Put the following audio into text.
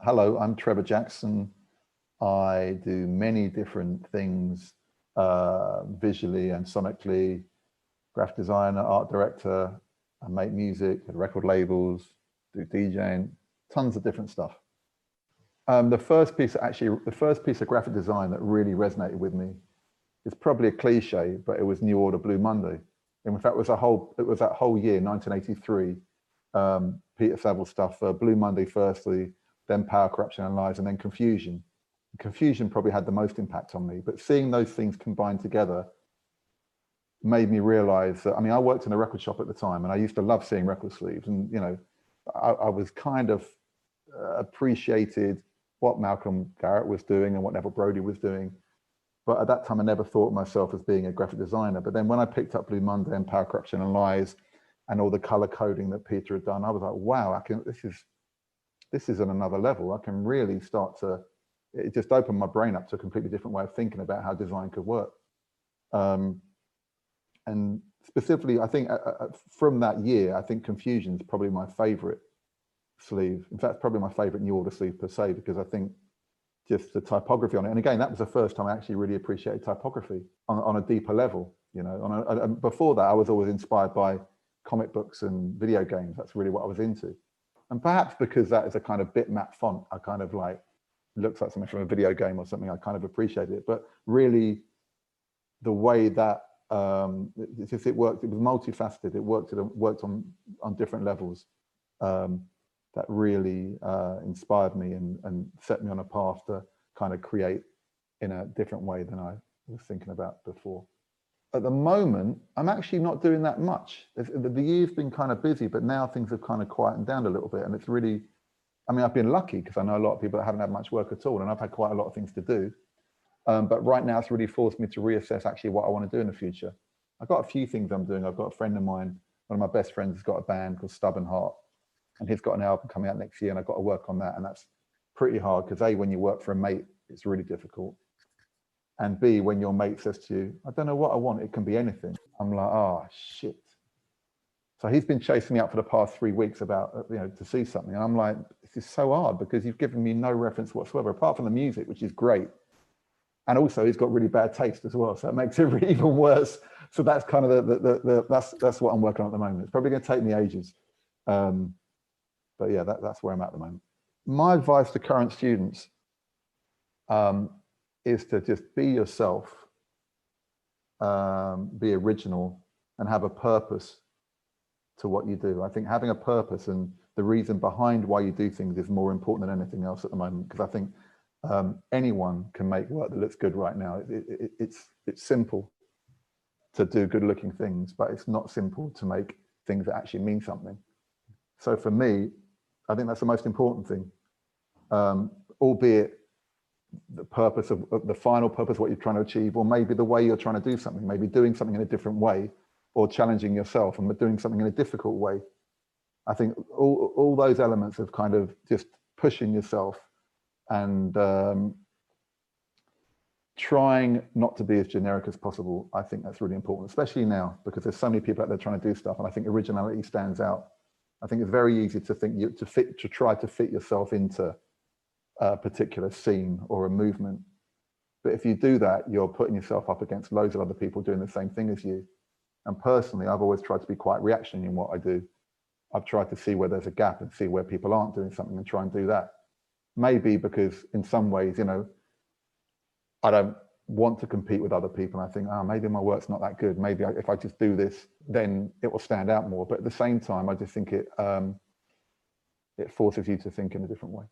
Hello, I'm Trevor Jackson. I do many different things visually and sonically, graphic designer, art director. I make music at record labels, do DJing, tons of different stuff. The first piece of graphic design that really resonated with me is probably a cliche, but it was New Order Blue Monday. In fact, it was that whole year, 1983, Peter Saville stuff, Blue Monday firstly, then Power, Corruption and Lies, and then Confusion. Confusion probably had the most impact on me, but seeing those things combined together made me realize that, I mean, I worked in a record shop at the time and I used to love seeing record sleeves, and, you know, I was kind of appreciated what Malcolm Garrett was doing and what Neville Brody was doing. But at that time, I never thought of myself as being a graphic designer. But then when I picked up Blue Monday and Power, Corruption and Lies and all the color coding that Peter had done, I was like, wow, this is on another level. I can really start to, it just opened my brain up to a completely different way of thinking about how design could work. And specifically, I think from that year, I think Confusion is probably my favorite sleeve. In fact, probably my favorite New Order sleeve per se, because I think just the typography on it. And again, that was the first time I actually really appreciated typography on a deeper level. You know, before that, I was always inspired by comic books and video games. That's really what I was into. And perhaps because that is a kind of bitmap font, I kind of like, looks like something from a video game or something, I kind of appreciated it. But really, the way that it worked, it was multifaceted. It worked on different levels. That really inspired me and set me on a path to kind of create in a different way than I was thinking about before. At the moment, I'm actually not doing that much. The year's been kind of busy, but now things have kind of quietened down a little bit. And it's really, I mean, I've been lucky because I know a lot of people that haven't had much work at all, and I've had quite a lot of things to do. But right now it's really forced me to reassess actually what I want to do in the future. I've got a few things I'm doing. I've got a friend of mine, one of my best friends has got a band called Stubborn Heart, and he's got an album coming out next year, and I've got to work on that. And that's pretty hard because A, when you work for a mate, it's really difficult. And B, when your mate says to you, I don't know what I want, it can be anything. I'm like, oh, shit. So he's been chasing me up for the past 3 weeks about, you know, to see something. And I'm like, this is so hard because you've given me no reference whatsoever, apart from the music, which is great. And also he's got really bad taste as well. So it makes it even worse. So that's kind of that's what I'm working on at the moment. It's probably going to take me ages. But yeah, that's where I'm at the moment. My advice to current students is to just be yourself, be original, and have a purpose to what you do. I think having a purpose and the reason behind why you do things is more important than anything else at the moment, because I think anyone can make work that looks good right now. It's simple to do good looking things, but it's not simple to make things that actually mean something. So for me, I think that's the most important thing, albeit the purpose of the final purpose, what you're trying to achieve, or maybe the way you're trying to do something, maybe doing something in a different way, or challenging yourself and doing something in a difficult way. I think all those elements of kind of just pushing yourself and trying not to be as generic as possible. I think that's really important, especially now, because there's so many people out there trying to do stuff, and I think originality stands out. I think it's very easy to think to try to fit yourself into a particular scene or a movement. But if you do that, you're putting yourself up against loads of other people doing the same thing as you. And personally, I've always tried to be quite reactionary in what I do. I've tried to see where there's a gap and see where people aren't doing something and try and do that. Maybe because in some ways, you know, I don't want to compete with other people. And I think, oh, maybe my work's not that good. Maybe if I just do this, then it will stand out more. But at the same time, I just think it forces you to think in a different way.